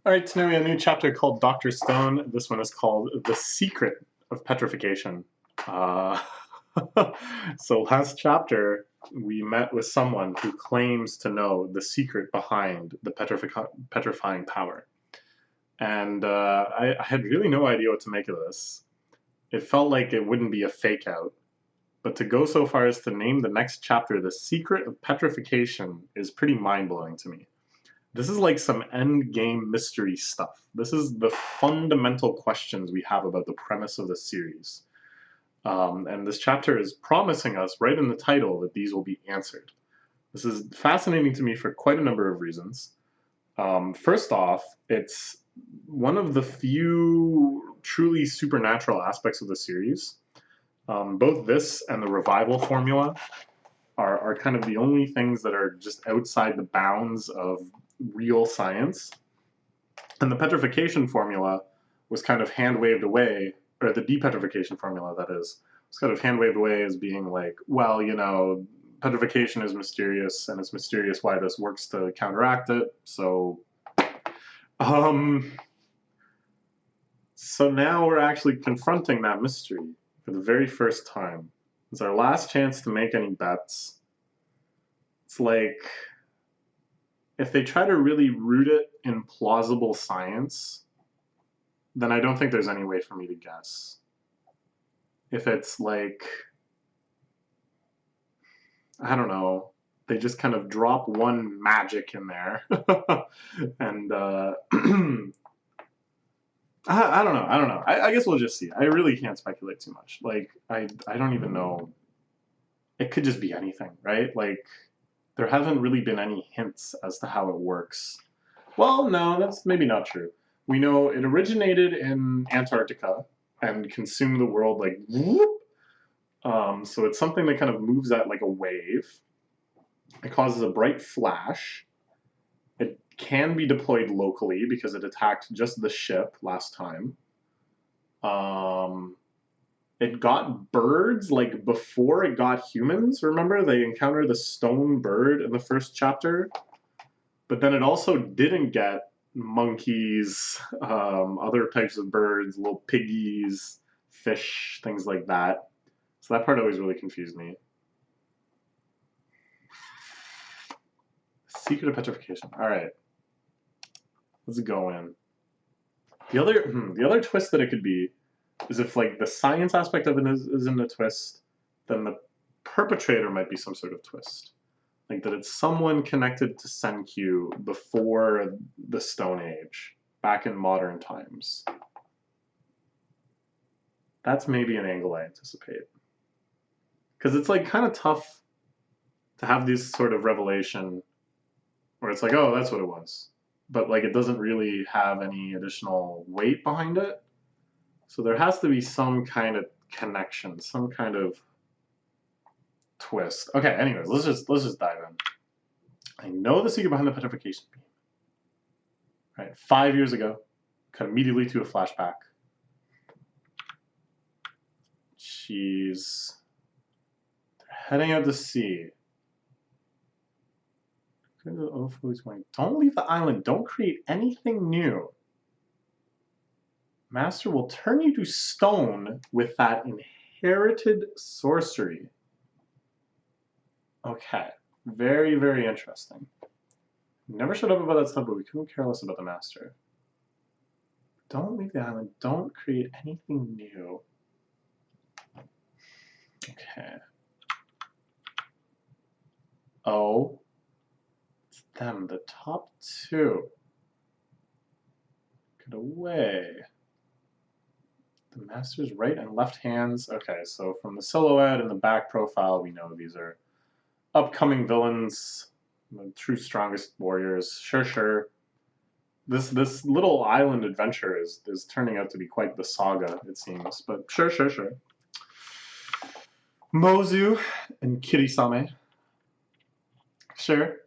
All right, today we have a new chapter called Dr. Stone. This one is called The Secret of Petrification. Uh, so last chapter, we met with someone who claims to know the secret behind the petrifying power. And I had really no idea what to make of this. It felt like it wouldn't be a fake out. But to go so far as to name the next chapter The Secret of Petrification is pretty mind-blowing to me. This is like some end game mystery stuff. This is the fundamental questions we have about the premise of the series. And this chapter is promising us right in the title that these will be answered. This is fascinating to me for quite a number of reasons. First off, it's one of the few truly supernatural aspects of the series. Both this and the revival formula are kind of the only things that are just outside the bounds of real science. And the petrification formula was kind of hand waved away, or the depetrification formula, that is, was kind of hand waved away as being like, well, petrification is mysterious, and it's mysterious why this works to counteract it. Um, so now we're actually confronting that mystery for the very first time. It's our last chance to make any bets. It's like, if they try to really root it in plausible science, then I don't think there's any way for me to guess. If it's like, I don't know, they just kind of drop one magic in there, and I don't know. I guess we'll just see. I really can't speculate too much. Like, I don't even know. It could just be anything, right? Like, there haven't really been any hints as to how it works. Well, no, that's maybe not true. We know it originated in Antarctica and consumed the world like whoop. So it's something that kind of moves at like a wave. It causes a bright flash. It can be deployed locally because it attacked just the ship last time. It got birds like before it got humans. Remember, they encountered the stone bird in the first chapter, but then it also didn't get monkeys, other types of birds, little piggies, fish, things like that. So that part always really confused me. Secret of petrification. All right, let's go in. The other twist that it could be is if like the science aspect of it isn't a twist, then the perpetrator might be some sort of twist. Like that it's someone connected to Senkyu before the Stone Age, back in modern times. That's maybe an angle I anticipate. Because it's like kind of tough to have this sort of revelation where it's like, oh, that's what it was. But like it doesn't really have any additional weight behind it. So there has to be some kind of connection, some kind of twist. Okay, anyways, let's just dive in. I know the secret behind the petrification beam. Right, 5 years ago, cut immediately to a flashback. She's heading out to sea. Don't leave the island. Don't create anything new. Master will turn you to stone with that inherited sorcery. Okay, very, very interesting. Never shut up about that stuff, but we couldn't care less about the master. Don't leave the island. Don't create anything new. Okay. Oh, it's them, the top two. Get away. The master's right and left hands. Okay, so from the silhouette and the back profile, we know these are upcoming villains, the true strongest warriors. Sure. This little island adventure is turning out to be quite the saga, it seems. But sure. Mozu and Kirisame. Sure.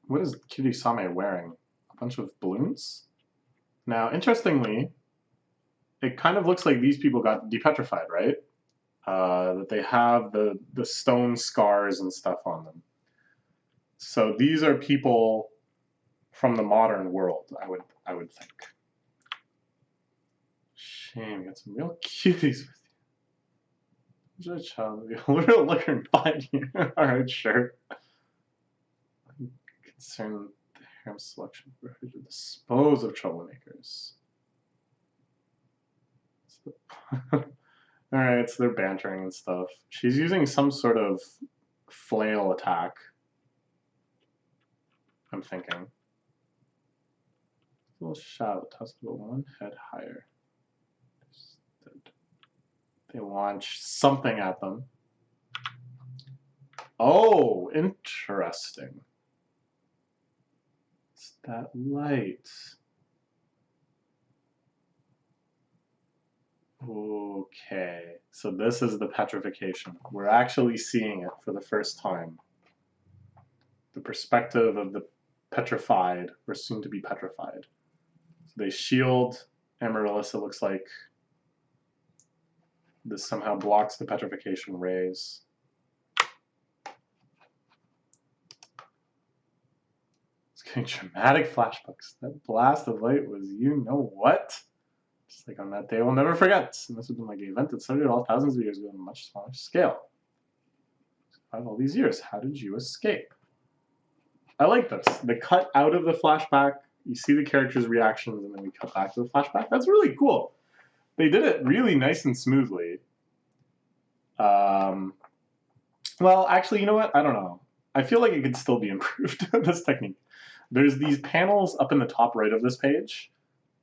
What is Kirisame wearing? A bunch of balloons? Now, interestingly, it kind of looks like these people got depetrified, right? That they have the stone scars and stuff on them. So these are people from the modern world, I would think. Shame, you got some real cuties with you. Is a child? We'll look her and find you. Alright, sure. I'm concerned the harem selection for her to dispose of troublemakers. Alright, so they're bantering and stuff. She's using some sort of flail attack. I'm thinking. A little shout, toss about one head higher. They launch something at them. Oh, interesting. It's that light. Okay, so this is the petrification. We're actually seeing it for the first time. The perspective of the petrified, or soon to be petrified. So they shield Amaryllis, it looks like. This somehow blocks the petrification rays. It's getting dramatic flashbacks. That blast of light was you know what? Just like on that day we'll never forget. And this has been like an event that started all thousands of years ago on a much smaller scale. Out of all these years, how did you escape? I like this. The cut out of the flashback, you see the characters' reactions, and then we cut back to the flashback. That's really cool. They did it really nice and smoothly. Well, actually, you know what? I don't know. I feel like it could still be improved, this technique. There's these panels up in the top right of this page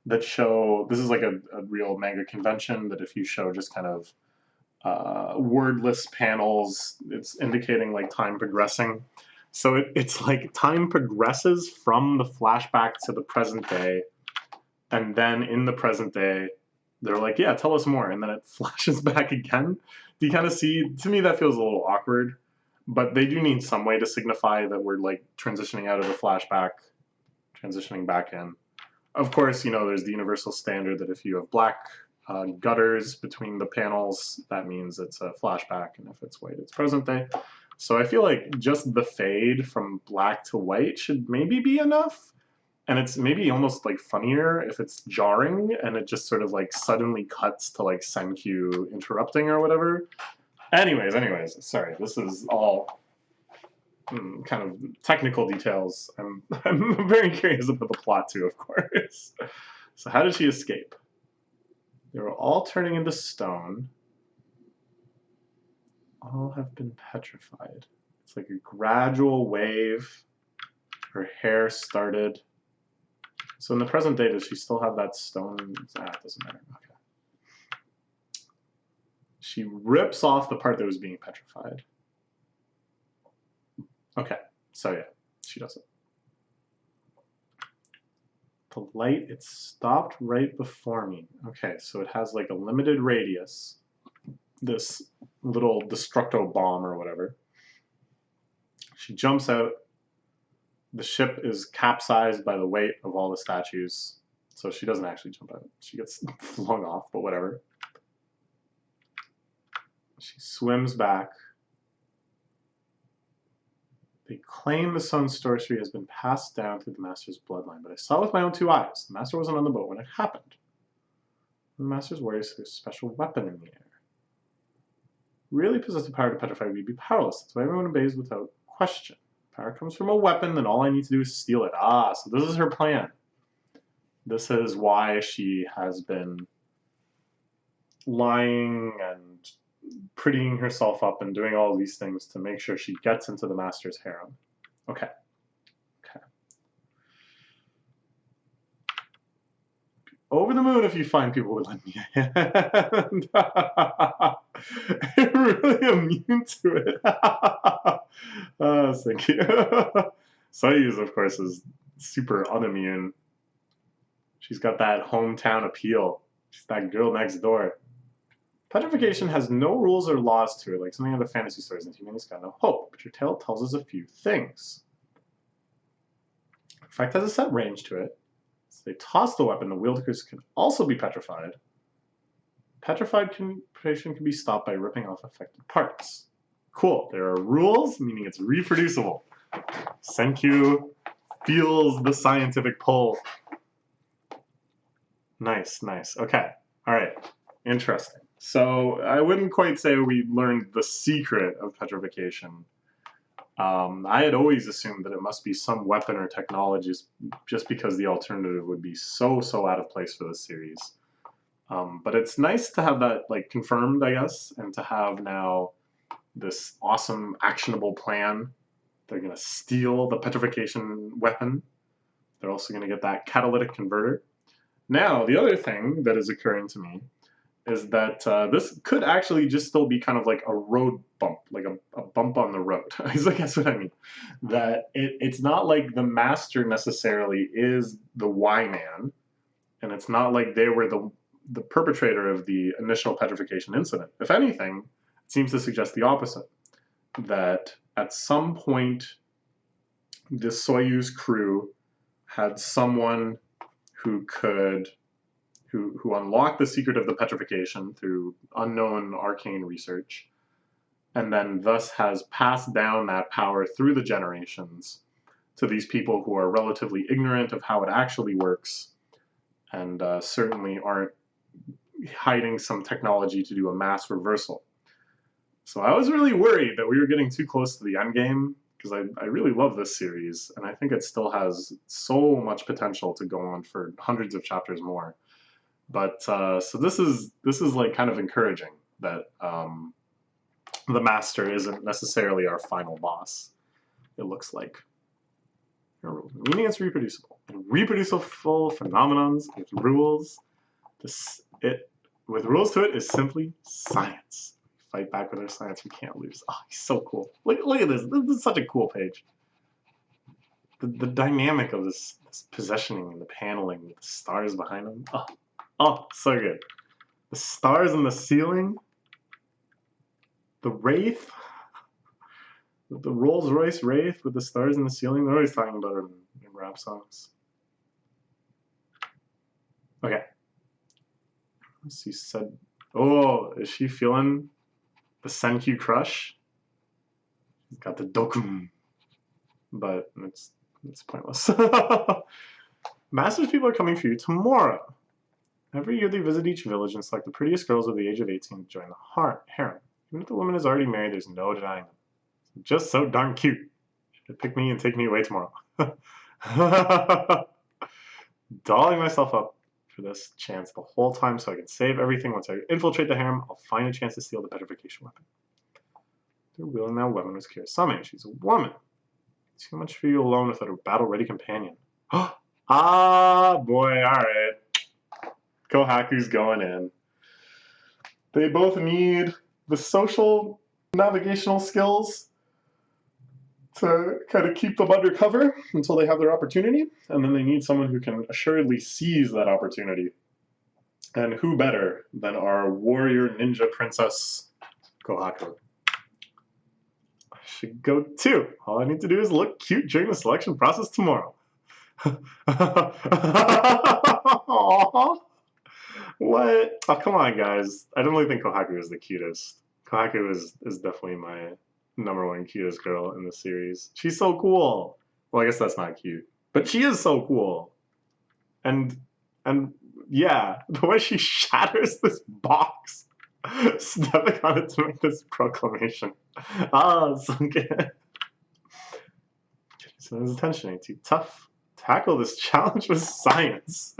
that show, this is like a real manga convention, that if you show just kind of wordless panels, it's indicating like time progressing. So it's like time progresses from the flashback to the present day, and then in the present day, they're like, yeah, tell us more, and then it flashes back again. Do you kind of see? To me, that feels a little awkward, but they do need some way to signify that we're like transitioning out of the flashback, transitioning back in. Of course, you know, there's the universal standard that if you have black gutters between the panels, that means it's a flashback, and if it's white, it's present day. So I feel like just the fade from black to white should maybe be enough. And it's maybe almost like funnier if it's jarring and it just sort of like suddenly cuts to like Senkyu interrupting or whatever. Anyways, sorry, this is all kind of technical details. I'm very curious about the plot too, of course. So how did she escape? They were all turning into stone. All have been petrified. It's like a gradual wave. Her hair started. So in the present day, does she still have that stone? Ah, it doesn't matter. Okay. She rips off the part that was being petrified. Okay, so yeah, she does it. The light, it stopped right before me. Okay, so it has like a limited radius. This little destructo bomb or whatever. She jumps out. The ship is capsized by the weight of all the statues. So she doesn't actually jump out. She gets flung off, but whatever. She swims back. They claim the Sun sorcery has been passed down through the Master's bloodline, but I saw with my own 2 eyes. The Master wasn't on the boat when it happened. The Master's warriors had a special weapon in the air. Really possess the power to petrify, we'd be powerless. That's why everyone obeys without question. Power comes from a weapon, then all I need to do is steal it. Ah, so this is her plan. This is why she has been lying and prettying herself up and doing all these things to make sure she gets into the Master's harem. Okay. Okay. Over the moon if you find people who would lend me a hand. I'm really immune to it. Thank you. Soyuz, of course, is super unimmune. She's got that hometown appeal. She's that girl next door. Petrification has no rules or laws to it, like something out of fantasy stories, and humanity's got no hope. But your tale tells us a few things. In fact, has a set range to it. So they toss the weapon. The wielders can also be petrified. Petrified penetration can be stopped by ripping off affected parts. Cool. There are rules, meaning it's reproducible. Senkyu feels the scientific pull. Nice, nice. Okay. All right. Interesting. So I wouldn't quite say we learned the secret of petrification. I had always assumed that it must be some weapon or technology, just because the alternative would be so out of place for this series. But it's nice to have that like confirmed, I guess, and to have now this awesome actionable plan. They're going to steal the petrification weapon. They're also going to get that catalytic converter. Now, the other thing that is occurring to me is that this could actually just still be kind of like a road bump, like a bump on the road. I guess what I mean. That it's not like the master necessarily is the Y-Man, and it's not like they were the perpetrator of the initial petrification incident. If anything, it seems to suggest the opposite, that at some point the Soyuz crew had someone who unlocked the secret of the petrification through unknown arcane research, and then thus has passed down that power through the generations to these people who are relatively ignorant of how it actually works, and certainly aren't hiding some technology to do a mass reversal. So I was really worried that we were getting too close to the end game, because I really love this series, and I think it still has so much potential to go on for hundreds of chapters more. But so this is like kind of encouraging that the master isn't necessarily our final boss. It looks like, meaning it's reproducible. And reproducible phenomenons with rules. With rules to it is simply science. Fight back with our science. We can't lose. Oh, he's so cool. Look at this. This is such a cool page. The dynamic of this positioning and the paneling with the stars behind him. Oh, so good. The stars in the ceiling. The Wraith. The Rolls-Royce Wraith with the stars in the ceiling. They're always talking about it in rap songs. Okay. She said, oh, is she feeling the Senkyu crush? She's got the Dokum. But it's pointless. Master's people are coming for you tomorrow. Every year they visit each village and select the prettiest girls of the age of 18 to join the harem. Even if the woman is already married, there's no denying them. Just so darn cute. Should pick me and take me away tomorrow. Dolling myself up for this chance the whole time so I can save everything. Once I infiltrate the harem, I'll find a chance to steal the petrification weapon. They're wielding that weapon was Kirasame. She's a woman. Too much for you alone without a battle-ready companion. Ah, boy, alright. Kohaku's going in. They both need the social navigational skills to kind of keep them undercover until they have their opportunity, and then they need someone who can assuredly seize that opportunity. And who better than our warrior ninja princess, Kohaku? I should go too. All I need to do is look cute during the selection process tomorrow. What? Oh, come on, guys. I don't really think Kohaku is the cutest. Kohaku is definitely my #1 cutest girl in the series. She's so cool. Well, I guess that's not cute, but she is so cool. And yeah, the way she shatters this box, stepping on it to make this proclamation. Ah, it's so good. So his attention ain't too tough. Tackle this challenge with science.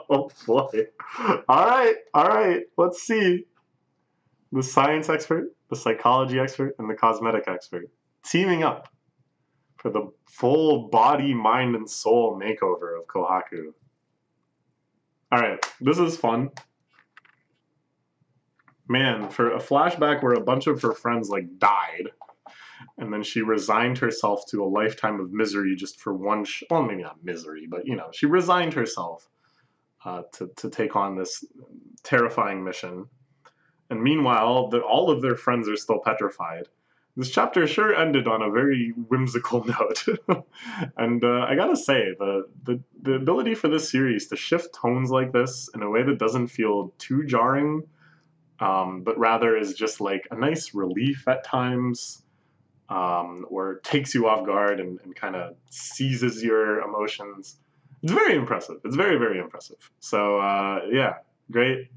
Oh boy. Alright, let's see. The science expert, the psychology expert, and the cosmetic expert teaming up for the full body, mind, and soul makeover of Kohaku. Alright, this is fun. Man, for a flashback where a bunch of her friends like died, and then she resigned herself to a lifetime of misery just for one well, maybe not misery, but you know, she resigned herself to take on this terrifying mission. And meanwhile, all of their friends are still petrified. This chapter sure ended on a very whimsical note. And I gotta say, the ability for this series to shift tones like this in a way that doesn't feel too jarring, but rather is just like a nice relief at times, or takes you off guard and kind of seizes your emotions. It's very impressive. It's very, very impressive. So yeah, great.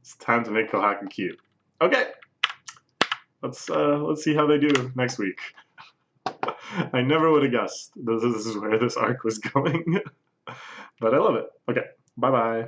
It's time to make Kohaku cute. Okay, let's see how they do next week. I never would have guessed this is where this arc was going, but I love it. Okay, bye bye.